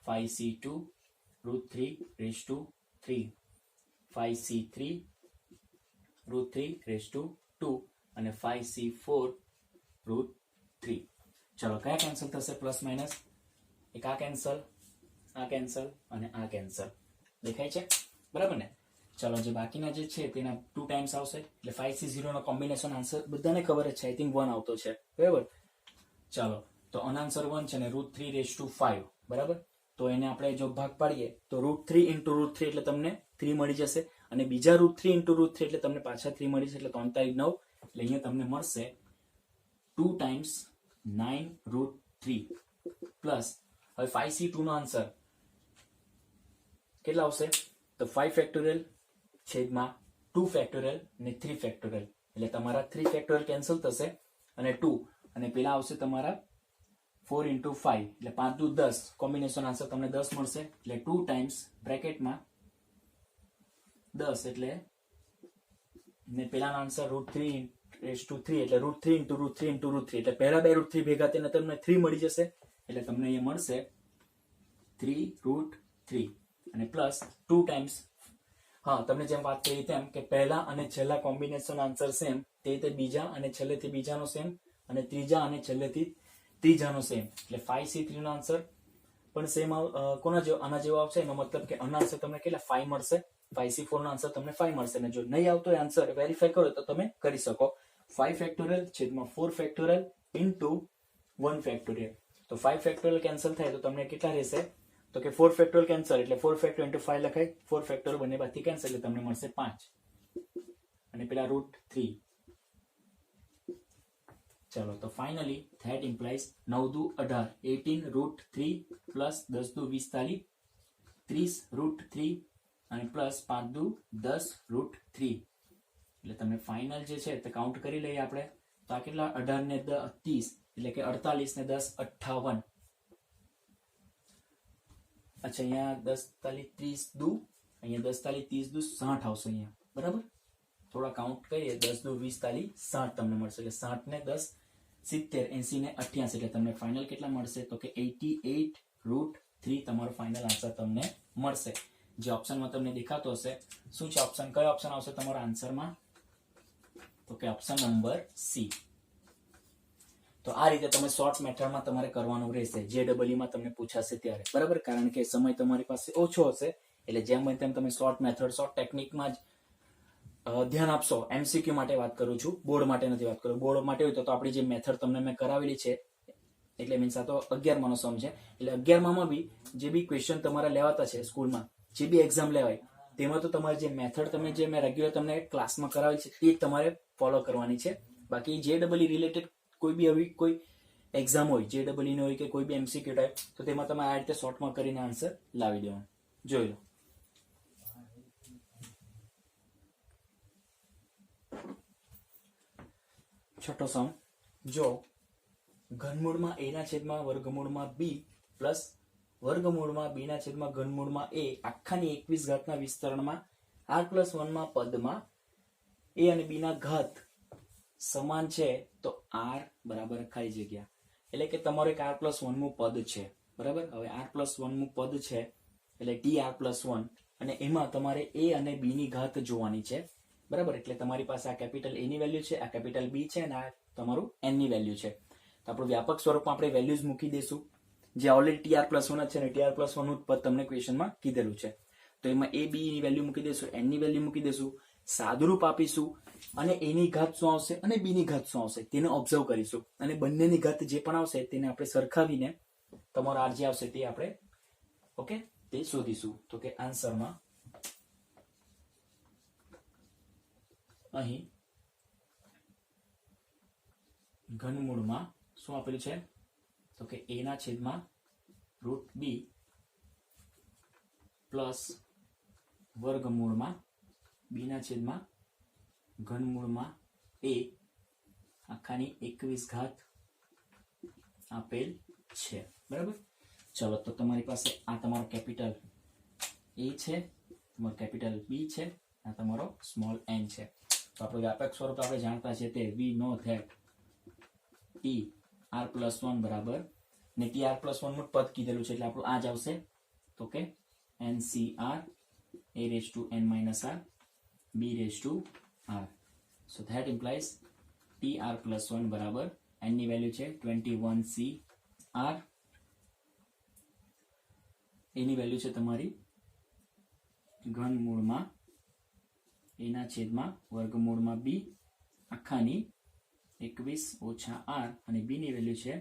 5C2 √3 5C3 √3 અને 5C4 √3. ચલો કયા કેન્સલ થશે પ્લસ માઇનસ? એક આ કેન્સલ અને આ કેન્સલ દેખાય છે બરાબર ને. ચલો જે બાકીના જે છે તેના 2 ટાઈમ્સ આવશે એટલે 5C0 નો કોમ્બિનેશન આન્સર બધાને ખબર જ છે, આઈ થિંક 1 આવતો છે બરાબર. ચાલો, તો અનઆન્સર 1 છે ને √3 બરાબર. તો એને આપણે જો ભાગ પાડીએ તો √3 × √3 એટલે તમને 3 મળી જશે, અને બીજા √3 × √3 એટલે તમને પાછા 3 મળી જશે, એટલે 3 × 9 એટલે અહીંયા તમને મળશે 2 ટાઈમ્સ 9 √3 પ્લસ હવે 5C2 નો આન્સર કેટલા આવશે? તો 5 ફેક્ટોરિયલ છેદમાં 2 ફેક્ટોરિયલ અને 3 ફેક્ટોરિયલ એટલે તમારા 3 ફેક્ટોરિયલ કેન્સલ થશે અને 2 અને પેલા આવશે તમારા 4 × 5 એટલે 5 × 10 કોમ્બિનેશન આન્સર તમને 10 મળશે. એટલે 2 ટાઈમ્સ બ્રેકેટમાં 10 એટલે ને પેલાનો આન્સર √3 એટલે √3 × √3 × √3 એટલે પહેલા બે √3 ભેગા થઈને તમને 3 મળી જશે, એટલે તમને અહીંયા મળશે 3 √3 અને પ્લસ 2 ટાઈમ્સ. હા, તમને જેમ વાત કરી તેમ કે પહેલા અને છેલ્લા કોમ્બિનેશન આન્સર સેમ, તે બીજા અને છેલ્લેથી બીજાનો સેમ, અને ત્રીજા અને છેલ્લેથી ત્રીજાનો સેમ, એટલે 5C3 નો આન્સર પણ સેમ કોના જેવો? આના જેવો આવશે. એનો મતલબ કે આના આન્સર તમને કેટલા 5 મળશે, 5C4 નો આન્સર તમને 5 મળશે. અને જો નહીં આવતો એ આન્સર વેરીફાઈ કરો તો તમે કરી શકો 5 ફેક્ટોરિયલ છેદમાં 4 ફેક્ટોરિયલ ઇન્ટુ 1 ફેક્ટોરિયલ. તો 5 ફેક્ટોરિયલ કેન્સલ થાય તો તમને કેટલા રહેશે? તો કે 4 ફેક્ટોરિયલ કેન્સલ એટલે 4 ફેક્ટોરિયલ ઇન્ટુ 5 લખાય, 4 ફેક્ટોરિયલ બંને બાજુથી કેન્સલ એટલે તમને મળશે 5 અને પેલા √3. ચલો, તો ફાઇનલી that implies 9 દુ 18 18 √3 પ્લસ 10 દુ 20 30 √3 અને પ્લસ 5 દુ 10 √3. એટલે તમે ફાઇનલ જે છે તે કાઉન્ટ કરી લઈએ આપણે. તો આ કેટલા? 18 ને 10 30 એટલે કે 48 ને 10 58. અચ્છા, અહીંયા 10 તાલી 30 દુ, અહીંયા 10 તાલી 30 દુ 60 આવશે અહીંયા બરાબર. થોડા કાઉન્ટ કરીએ, 10 દુ 20 તાલી 60 તમને મળશે, એટલે 60 ને 10 70 80 ને 88 એટલે તમને ફાઇનલ કેટલા મળશે? તો કે 88 √3 તમારો ફાઇનલ આન્સર તમને મળશે. જે ઓપ્શનમાં તમને દેખાતો હશે શું છે ઓપ્શન? કયો ઓપ્શન આવશે તમારો આન્સરમાં? તો કે ઓપ્શન નંબર સી. તો આ રીતે તમે શોર્ટ મેથડમાં તમારે કરવાનું રહેશે JEE માં તમને પૂછાશે ત્યારે બરાબર, કારણ કે સમય તમારી પાસે ઓછો હશે એટલે જેમ બને તેમ તમે શોર્ટ મેથડ શોર્ટ ટેકનિકમાં જ ધ્યાન આપશો. MCQ માટે વાત કરું છું, બોર્ડ માટે નથી વાત કરું. બોર્ડ માટે હોય તો આપણી જે મેથડ તમને મેં કરાવેલી છે એટલે મીન્સ આ તો 11 સમ છે, એટલે 11 બી જે બી ક્વેશ્ચન તમારા લેવાતા છે સ્કૂલમાં, જે બી એક્ઝામ લેવાય તેમાં તો તમારી જે મેથડ તમે જે મેં રેગ્યુલર તમને ક્લાસમાં કરાવેલી છે તે જ તમારે ફોલો કરવાની છે. બાકી JEE રિલેટેડ કોઈ બી આવી કોઈ એક્ઝામ હોય, JEE ની હોય કે કોઈ બી MCQ ટાઈપ, તો તેમાં તમે આ રીતે શોર્ટમાં કરીને આન્સર લાવી દેવાનું. જોઈ લો. છઠ્ઠો સમ, જો ઘનમૂળમાં a ના છેદમાં વર્ગમૂળમાં b પ્લસ વર્ગમૂળમાં b ના છેદમાં ઘનમૂળમાં a આખાની 21 ઘાતના વિસ્તરણમાં r+1 માં પદમાં a અને b ના ઘાત સમાન છે તો r બરાબર ખાલી જગ્યા, એટલે કે તમારો એક r+1 નું પદ છે બરાબર. હવે r+1 નું પદ છે એટલે tr+1 અને એમાં તમારે a અને b ની ઘાત જોવાની છે બરાબર. એટલે તમારી પાસે આ કેપિટલ a ની વેલ્યુ છે, આ કેપિટલ b છે અને આ તમારું n ની વેલ્યુ છે. તો આપણું વ્યાપક સ્વરૂપમાં આપણે વેલ્યુઝ મૂકી દઈશું, જે ઓલરેડી tr+1 છે અને tr+1 નું પદ તમને ક્વેશ્ચનમાં કીધેલું છે. તો તો એમાં એ બી ની વેલ્યુ મૂકી દેશું, એન ની વેલ્યુ મૂકી દેશું, સાદુરૂપ આપીશું અને એ ની ઘાત શું આવશે અને બી ની ઘાત શું આવશે તેને ઓબ્ઝર્વ કરીશું અને બંનેની ઘાત જે પણ આવશે તેને આપણે સરખાવીને તમારો આર જે આવશે તે આપણે ઓકે તે શોધીશું. તો કે આન્સરમાં અહીં ઘનમૂળમાં શું આપેલું છે તો કે a ના છેદમાં √b પ્લસ વર્ગમૂળમાં b ના છેદમાં ઘનમૂળમાં a આખાની 21 ઘાત આપેલ છે. બરાબર. ચલો તો તમારી પાસે આ તમારો કેપિટલ a છે, તમારો કેપિટલ b છે, આ તમારો સ્મોલ n છે. તો આપણું વ્યાપક સ્વરૂપ આપણે જાણતા છે તે we know that tr+1 બરાબર ને tr+1 નું પદ કીધેલું છે એટલે આપણું આ જ આવશે તો કે ncr a⁻n−r b⁻r. so that implies tr+1 બરાબર n ની વેલ્યુ છે 21cr, એની વેલ્યુ છે તમારી ઘનમૂળમાં a ના છેદમાં વર્ગમૂળમાં b આખાની 21 - r અને b ની વેલ્યુ છે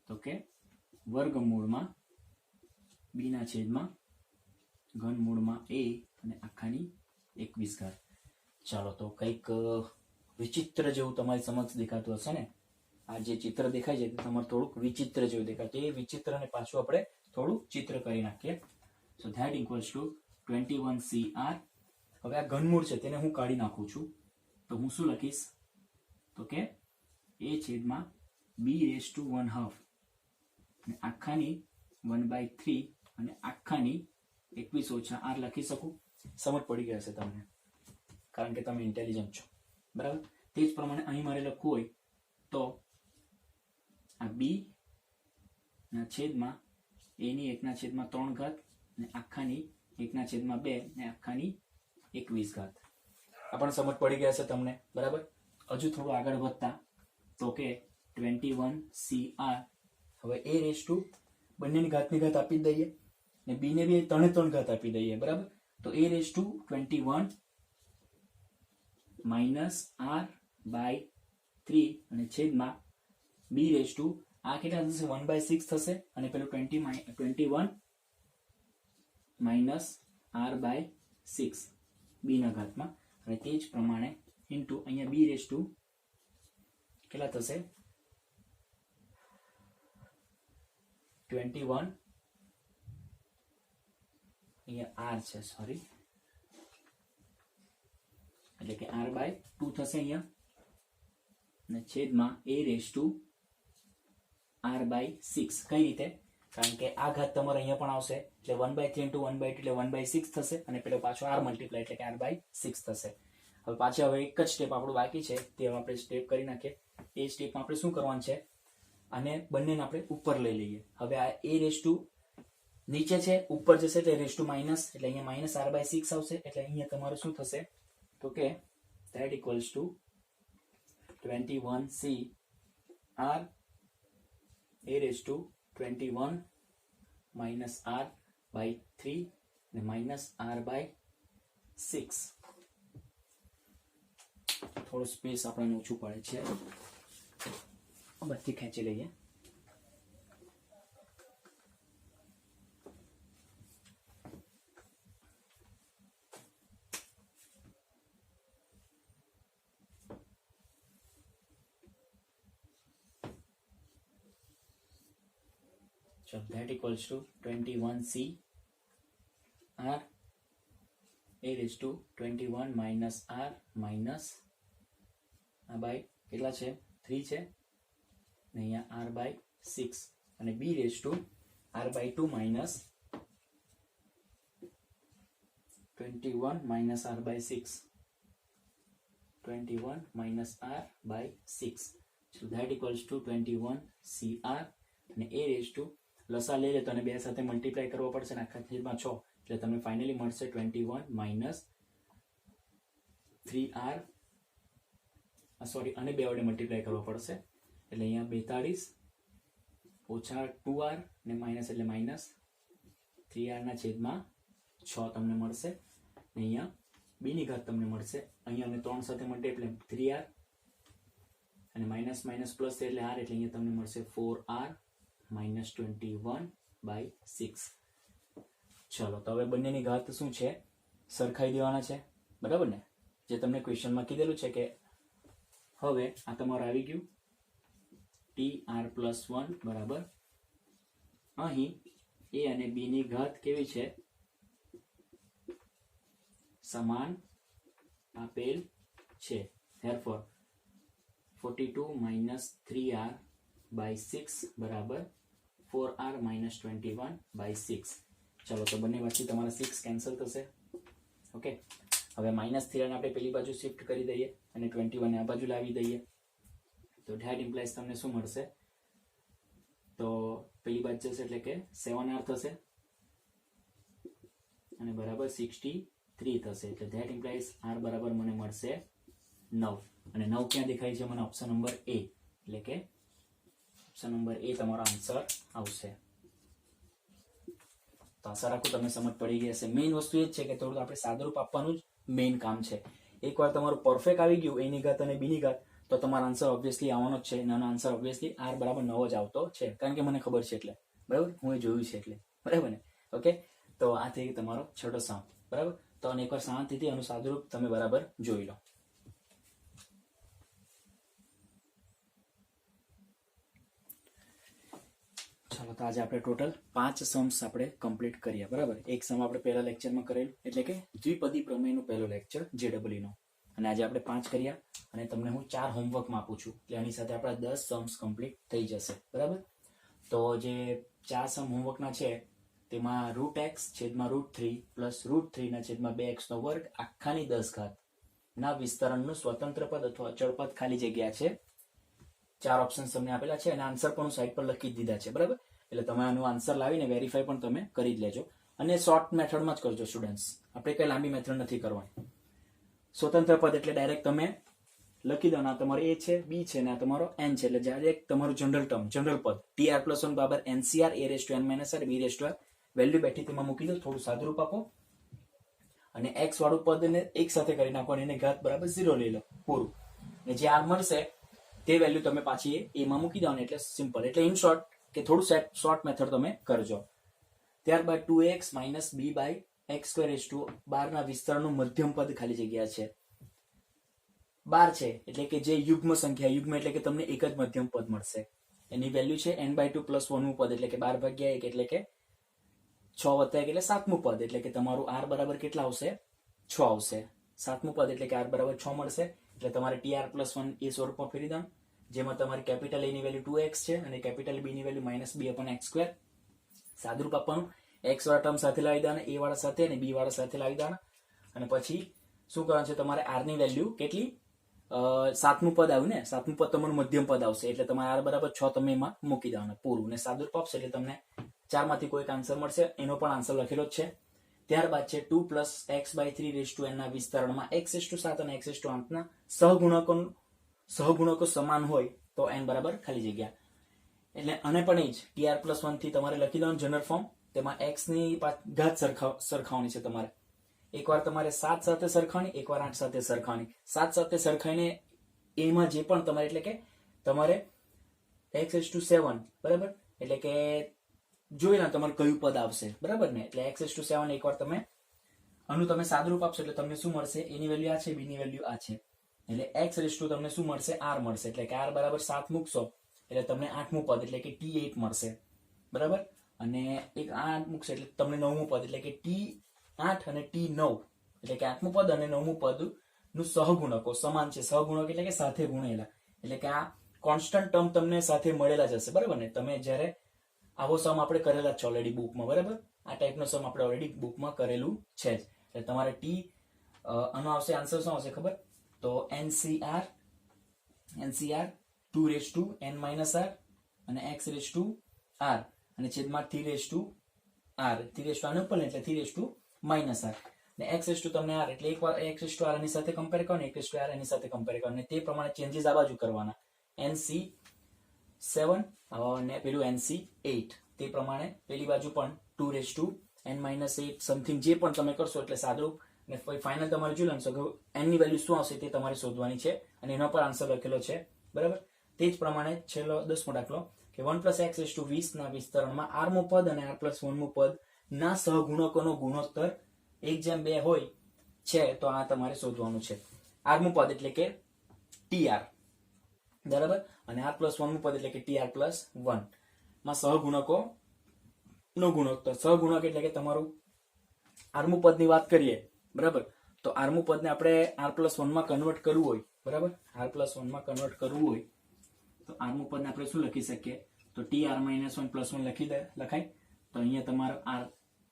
તો કે વર્ગમૂળમાં b ના છેદમાં ઘનમૂળમાં a અને આખાની 21 ઘાત. ચાલો તો કંઈક વિચિત્ર જેવું તમારી સમક્ષ દેખાતું હશે ને. આ જે ચિત્ર દેખાય છે તે તમારે થોડુંક વિચિત્ર જેવું દેખાય છે. એ વિચિત્રને પાછું આપણે થોડું ચિત્ર કરી નાખીએ. So that equals to 21cr. હવે આ ઘનમૂળ છે તેને હું કાઢી નાખું છું તો હું શું લખીશ તો કે a છેદમાં b⁻1/2 અને આખાની 1/3 અને આખાની 21 - r લખી શકું. સમજ પડી ગઈ હશે તમને કારણ કે તમે ઇન્ટેલિજન્ટ છો. બરાબર. તે જ પ્રમાણે અહીં મારે લખવું હોય તો આ b ના છેદમાં a ની 1/3 ઘાત અને આખાની 1/2 ને આખાની 21 ઘાત. આ પણ સમજ પડી ગયા હશે તમને. બરાબર. હજુ થોડું આગળ વધતા તો કે 21cr. હવે a બંનેની ઘાતની ઘાત આપી દઈએ ને b ને બી 3 ઘાત આપી દઈએ. બરાબર. તો a⁻21 -r/3 અને છેદમાં b આ કેટલા થશે 1/6 થશે અને પેલું 21 -r/6 b ના ઘાતમાં અને તે જ પ્રમાણે ઇન્ટુ અહીંયા b કેટલા થશે 21 અહીંયા r છે સોરી એટલે કે r/2 થશે અહીંયા અને છેદમાં a⁻r/6. કઈ રીતે? કારણ કે આ ઘાત તમારે અહીંયા પણ આવશે એટલે 1/3 * 1/2 એટલે 1/6 થશે અને પેલો પાછો r મલ્ટીપ્લાય એટલે કે r/6 થશે. હવે પાછા હવે એક જ સ્ટેપ આપણું બાકી છે તે આપણે સ્ટેપ કરી નાખીએ. એ સ્ટેપમાં આપણે શું કરવાનું છે અને બંનેને આપણે ઉપર લઈ લઈએ. હવે આ a નીચે છે ઉપર જશે એટલે -, એટલે અહીંયા -r/6 આવશે એટલે અહીંયા તમારું શું થશે તો કે that equals to 21cr a⁻21 -r/3 ને -r/6. થોડું સ્પેસ આપણને ઓછું પડે છે બધી ખેંચી લઈએ. So that equals to 21cr a⁻21 -r minus આ બાય કેટલા છે 3 છે ને અહીંયા r/6 અને b⁻r/2 minus 21 minus r/6 21 minus r/6. So that equals to 21cr અને a લસા લઈ લે તો અને બે સાથે મલ્ટીપ્લાય કરવો પડશે ને આખા છેદમાં 6 એટલે તમને ફાઇનલી મળશે 21 minus 3r સોરી અને બે વડે મલ્ટીપ્લાય કરવો પડશે એટલે અહીંયા 42 ઓછા 2r ને માઇનસ એટલે માઇનસ 3r ના છેદમાં 6 તમને મળશે, અહીંયા b ની ઘાત તમને મળશે, અહીંયા અને 3 સાથે મલ્ટીપ્લાય 3r, અને માઇનસ માઇનસ પ્લસ એટલે r, એટલે અહીંયા તમને મળશે 4r માઇનસ 21/6. ચલો તો હવે બંનેની ઘાત શું છે, સરખાઈ દેવાના છે, બરાબર ને, જે તમને ક્વેશ્ચનમાં કીધેલું છે કે હવે આ તમારું આવી ગયું tr+1 બરાબર અહીં a અને b ની ઘાત કેવી છે, સમાન આપેલ છે. therefore 42 - 3r/6 બરાબર 4r - 21/6. ચલો તો બંને વચ્ચે તમારા 6 કેન્સલ થશે. ઓકે, હવે -3 આપણે પેલી બાજુ શિફ્ટ કરી દઈએ અને 21 આ બાજુ લાવી દઈએ, તો ધેટ ઇમ્પ્લાઇઝ તમને શું મળશે, તો પેલી બાજુ જશે એટલે કે 7r થશે અને બરાબર 63 થશે, એટલે ધેટ ઇમ્પ્લાઇઝ r બરાબર મને મળશે 9, અને 9 ક્યાં દેખાય છે મને, ઓપ્શન નંબર A, એટલે કે ઓપ્શન નંબર A તમારો આન્સર આવશે. તો આશા રાખું તમને સમજ પડી ગઈ હશે. મેઇન વસ્તુ એ જ છે કે થોડું આપણે સાદુરૂપ આપવાનું જ મેઇન કામ છે. એકવાર તમારું પરફેક્ટ આવી ગયું a ની ઘાત અને b ની ઘાત, તો તમારો આન્સર ઓબ્વિયસલી આવવાનો જ છે, અને આનો આન્સર ઓબ્વિયસલી r બરાબર 9 જ આવતો છે, કારણ કે મને ખબર છે એટલે, બરાબર, હું એ જોયું છે એટલે, બરાબર ને. ઓકે, તો આ થઈ તમારો છઠ્ઠો સમ, બરાબર. તો અને એકવાર શાંતિથી આનું સાદુરૂપ તમે બરાબર જોઈ લો. ચાલો તો આજે આપણે ટોટલ 5 સમ્સ આપણે કમ્પ્લીટ કર્યા, બરાબર. એક સમ આપણે પહેલા લેક્ચરમાં કરેલું, એટલે કે દ્વિપદી પ્રમેયનું પહેલો લેક્ચર JEE નો, અને આજે આપણે 5 કર્યા, અને તમને હું 4 હોમવર્કમાં આપું છું, એટલે આની સાથે આપણા 10 સમ્સ કમ્પ્લીટ થઈ જશે, બરાબર. તો જે 4 સમ હોમવર્કના છે તેમાં √x/√3 પ્લસ √3 ના છેદમાં 2x નો વર્ગ આખાની 10 ઘાત ના વિસ્તરણનું સ્વતંત્ર પદ અથવા અચળ પદ ખાલી જગ્યા છે. 4 ઓપ્શન તમને આપેલા છે, અને આન્સર પણ હું સાઈડ પર લખી જ દીધા છે, બરાબર. એટલે તમે આનું આન્સર લાવીને વેરીફાઈ પણ તમે કરી જ લેજો, અને શોર્ટ મેથડમાં જ કરજો સ્ટુડન્ટ્સ, આપણે કઈ લાંબી મેથડ નથી કરવાની. સ્વતંત્ર પદ એટલે ડાયરેક્ટ તમે લખી દો, આ તમારો a છે, b છે, ને આ તમારો n છે, એટલે ડાયરેક્ટ તમારું જનરલ ટર્મ, જનરલ પદ tr+1 બરાબર ncr a n-r b value બેઠી તેમાં મૂકી દો, થોડું સાદુરૂપ આપો, અને x વાળું પદને એક સાથે કરી નાખો, અને એને ઘાત બરાબર 0 લઈ લો, પૂરું. અને જે r મળશે તે વેલ્યુ તમે પાછી a માં મૂકી દો, એટલે સિમ્પલ. એટલે ઇન શોર્ટ કે થોડું શોર્ટ મેથડ તમે કરજો. ત્યારબાદ 2x - b/x²/12 ના વિસ્તરણનું મધ્યમ પદ ખાલી જગ્યા છે 12 છે, એટલે કે જે યુગ્મ સંખ્યા, યુગ્મ એટલે કે તમને એક જ મધ્યમ પદ મળશે, એની વેલ્યુ છે n/2 + 1મું પદ, એટલે કે 12/1, એટલે કે 6 + 1 એટલે 7મું પદ, એટલે કે તમારું r બરાબર કેટલા આવશે, 6 આવશે. 7મું પદ એટલે કે r બરાબર 6 મળશે, એટલે તમારે tr+1 એ સ્વરૂપમાં ફેરવી દો, જેમાં તમારી કેપિટલ a ની વેલ્યુ 2x છે અને કેપિટલ b ની વેલ્યુ -b/x². સાદુરૂપ આપવાનું, x વાળા ટર્મ સાથે લાવી દેવાના, a વાળા સાથે અને b વાળા સાથે લાવી દેવાના, અને પછી શું કરવાનું છે, તમારે r ની વેલ્યુ કેટલી, 7મું પદ આવ્યું ને, 7મું પદ તમારું મધ્યમ પદ આવશે, એટલે તમારે r બરાબર 6 તમે એમાં મૂકી દેવાના, પૂરું. અને સાદુરૂપ આપશે એટલે તમને 4 માંથી કોઈ આન્સર મળશે, એનો પણ આન્સર લખેલો જ છે. ત્યારબાદ છે 2 + x/3n ના વિસ્તરણમાં x7 અને x8 ના સહગુણકો સમાન હોય તો n બરાબર ખાલી જગ્યા, એટલે અને પણ એ જ tr+1 થી તમારે લખી દેવાનું જનરલ ફોર્મ, તેમાં x ની ઘાત સરખાવવાની છે તમારે, એકવાર તમારે 7 સાથે સરખાવણી, એકવાર 8 સાથે સરખાવણી. 7 સાથે સરખાઈને એમાં જે પણ તમારે, એટલે કે તમારે x7 બરાબર, એટલે કે જોઈ લો તમારે કયું પદ આવશે, બરાબર ને. એટલે x7 એકવાર તમે આનું તમે સાદુરૂપ આપશો એટલે તમને શું મળશે, a ની વેલ્યુ આ છે, b ની વેલ્યુ આ છે, એટલે x તમને શું મળશે, r મળશે, એટલે કે r બરાબર 7 મૂકશો એટલે તમને 8મું પદ એટલે કે t8 મળશે, બરાબર. અને એક આ મૂકશે એટલે તમને 9મું પદ એટલે કે t8 અને t9, એટલે કે 8મું પદ અને 9મું પદ નું સહગુણકો સમાન છે, સહગુણક એટલે કે સાથે ગુણેલા, એટલે કે આ કોન્સ્ટન્ટ ટર્મ તમને સાથે મળેલા જ હશે, બરાબર ને. તમે જ્યારે આવો સમ આપણે કરેલા છે ઓલરેડી બુકમાં, બરાબર, આ ટાઈપનો સમ આપણે ઓલરેડી બુકમાં કરેલું છે જ. એટલે તમારે આનો આવશે આન્સર શું આવશે ખબર, તો NCR 2n - r અને x⁻r અને છેદમાં 3r 3 આને ઉપર એટલે 3 - r અને x તમને r, એટલે એકવાર x⁻r એની સાથે કમ્પેર કરો ને x⁻r એની સાથે કમ્પેર કરો, અને તે પ્રમાણે ચેન્જીસ આ બાજુ કરવાના, NC7 અને પેલું NC8, તે પ્રમાણે પેલી બાજુ પણ 2n n-8 સમથિંગ જે પણ તમે કરશો એટલે સાદું ને ફાઇનલ તમારે જોઈ લેશો કે n ની વેલ્યુ શું આવશે તે તમારે શોધવાની છે અને એનો પર આન્સર લખેલો છે બરાબર. તે જ પ્રમાણે છેલ્લો 10મો દાખલો કે 1 + x⁻20 ના વિસ્તરણમાં r મો પદ અને r+1 મો પદ ના સહગુણકોનો ગુણોત્તર 1:2 હોય છે તો આ તમારે શોધવાનું છે. r મો પદ એટલે કે tr બરાબર અને r+1 મો પદ એટલે કે tr+1 માં સહગુણકો નો ગુણોત્તર. સહગુણક એટલે કે તમારું r મો પદ ની વાત કરીએ બરાબર તો r મો પદ ને આપણે r+1 માં કન્વર્ટ કરવું હોય બરાબર r+1 માં કન્વર્ટ કરવું હોય તો r મો પદ ને આપણે શું લખી શકીએ તો tr-1 લખાય. તો અહીંયા તમારો r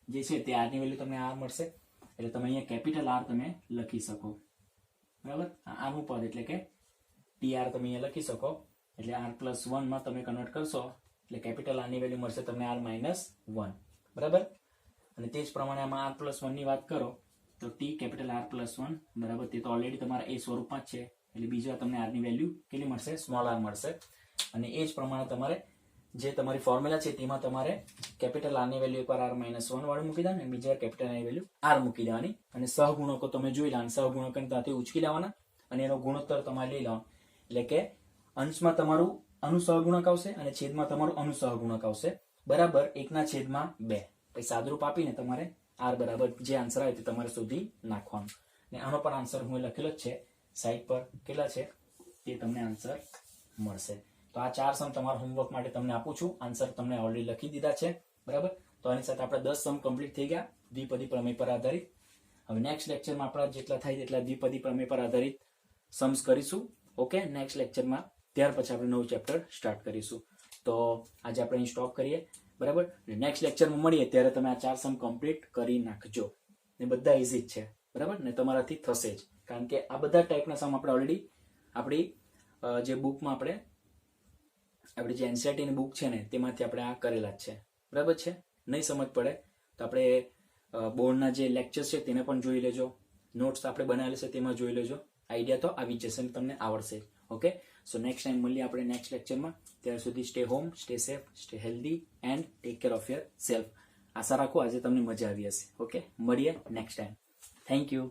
જે છે તે r ની વેલ્યુ તમને r મળશે એટલે તમે અહીંયા કેપિટલ R તમે લખી શકો બરાબર. r મો પદ એટલે કે tr તમે અહીંયા લખી શકો એટલે r+1 માં તમે કન્વર્ટ કરશો એટલે કેપિટલ R ની વેલ્યુ મળશે તમને r-1 બરાબર. અને તે જ પ્રમાણે આમાં r+1 ની વાત કરો તો t કેપિટલ R+1 બરાબર તે તો ઓલરેડી તમારા એ સ્વરૂપમાં જ છે એટલે બીજા તમને r ની વેલ્યુ કેટલી મળશે સ્મોલ r મળશે. અને એ જ પ્રમાણે તમારે જે તમારી ફોર્મ્યુલા છે તેમાં તમારે કેપિટલ R ની વેલ્યુ એકવાર r-1 વાળું મૂકી દેવાનું અને બીજી વાર કેપિટલ R ની વેલ્યુ r મૂકી દેવાની અને સહગુણકો તમે જોઈ લેવાના. સહગુણકોને ત્યાંથી ઉચકી લેવાના અને એનો ગુણોત્તર તમારે લઈ લેવાનો એટલે કે અંશમાં તમારું અનુસહગુણક આવશે અને છેદમાં તમારું અનુસહગુણક આવશે બરાબર 1/2. પછી સાદરૂપ આપીને તમારે r બરાબર જે આન્સર આવે તે તમારે શોધી નાખવાનું અને આનો પણ આન્સર હું લખેલો જ છે સાઈડ પર કેટલા છે તે તમને આન્સર મળશે. તો આ 4 સમ તમારા હોમવર્ક માટે તમને આપું છું. આન્સર તમને ઓલરેડી લખી દીધા છે બરાબર. તો આની સાથે આપણે 10 સમ કમ્પ્લીટ થઈ ગયા દ્વિપદી પ્રમેય પર આધારિત. હવે નેક્સ્ટ લેક્ચરમાં આપણા જેટલા થાય તેટલા દ્વિપદી પ્રમેય પર આધારિત સમ્સ કરીશું. ઓકે નેક્સ્ટ લેક્ચરમાં ત્યાર પછી આપણે નવું ચેપ્ટર સ્ટાર્ટ કરીશું. તો આજે આપણે અહીં સ્ટોપ કરીએ બરાબર. નેક્સ્ટ લેક્ચરમાં મળીએ ત્યારે તમે આ 4 સમ કમ્પ્લીટ કરી નાખજો ને બધા ઇઝી જ છે બરાબર ને તમારાથી થશે જ કારણ કે આ બધા ટાઈપના સમ આપણે ઓલરેડી આપણી જે બુકમાં આપણી જે એનસીઈઆરટી ની બુક છે ને તેમાંથી આપણે આ કરેલા જ છે બરાબર છે. નહીં સમજ પડે તો આપણે બોર્ડના જે લેક્ચર્સ છે તેને પણ જોઈ લેજો. નોટ્સ આપણે બનાવેલા છે તેમાં જોઈ લેજો. આઈડિયા તો આવી જશે તમને આવડશે. ઓકે સો નેક્સ્ટ ટાઈમ મળીએ આપણે નેક્સ્ટ લેક્ચરમાં. ત્યાર સુધી stay home, stay safe, stay healthy and take care of yourself. આશા રાખું આજે તમને મજા આવી હશે. ઓકે મળીએ નેક્સ્ટ ટાઈમ. Thank you.